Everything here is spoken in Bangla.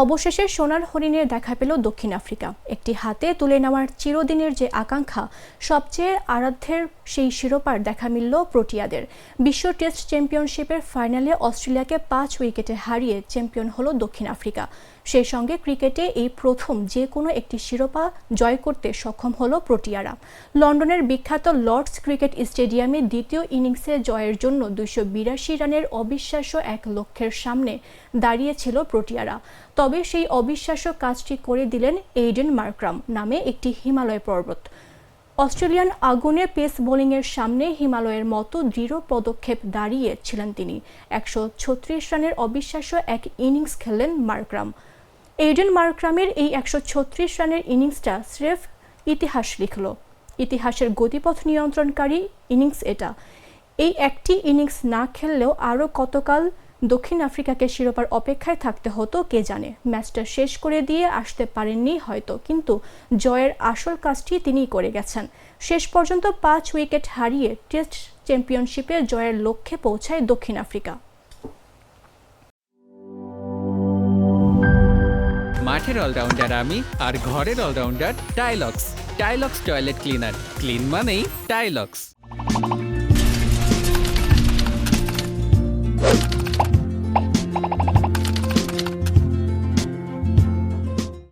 অবশেষে সোনার হরিণের দেখা পেল দক্ষিণ আফ্রিকা। একটি হাতে তুলে নেওয়ার চিরদিনের যে আকাঙ্ক্ষা, সবচেয়ে আরাধ্যের সেই শিরোপার দেখা মিলল প্রোটিয়াদের। বিশ্ব টেস্ট চ্যাম্পিয়নশিপের ফাইনালে অস্ট্রেলিয়াকে 5 উইকেটে হারিয়ে চ্যাম্পিয়ন হলো দক্ষিণ আফ্রিকা। সেই সঙ্গে ক্রিকেটে এই প্রথম যে কোনো একটি শিরোপা জয় করতে সক্ষম হলো প্রোটিয়ারা। লন্ডনের বিখ্যাত লর্ডস ক্রিকেট স্টেডিয়ামে দ্বিতীয় ইনিংসে জয়ের জন্য 282 রানের অবিশ্বাস্য এক লক্ষ্যের সামনে দাঁড়িয়েছিল প্রোটিয়ারা। তবে সেই অবিশ্বাস্য কাজটি করে দিলেন এইডেন মার্ক্রাম নামে একটি হিমালয় পর্বত। অস্ট্রেলিয়ান আগুনে পেস বোলিংয়ের সামনে হিমালয়ের মতো দৃঢ় পদক্ষেপ দাঁড়িয়ে ছিলেন তিনি। 136 রানের অবিশ্বাস্য এক ইনিংস খেললেন মার্ক্রাম। এইডেন মার্ক্রামের এই 136 রানের ইনিংসটা স্রেফ ইতিহাস লিখল। ইতিহাসের গতিপথ নিয়ন্ত্রণকারী ইনিংস এটা। এই একটি ইনিংস না খেললেও আরও কতকাল দক্ষিণ আফ্রিকাকে শিরোপার অপেক্ষায় থাকতে হতো কে জানে। ম্যাচটা শেষ করে দিয়ে আসতে পারেননি হয়তো, কিন্তু জয়ের আসল কাজটি তিনিই করে গেছেন। শেষ পর্যন্ত 5 উইকেট হারিয়ে টেস্ট চ্যাম্পিয়নশিপে জয়ের লক্ষ্যে পৌঁছায় দক্ষিণ আফ্রিকা। মাঠের অলরাউন্ডার আমি, আর ঘরের allrounder Tilex. Tilex toilet cleaner, clean মানেই টাইলক্স।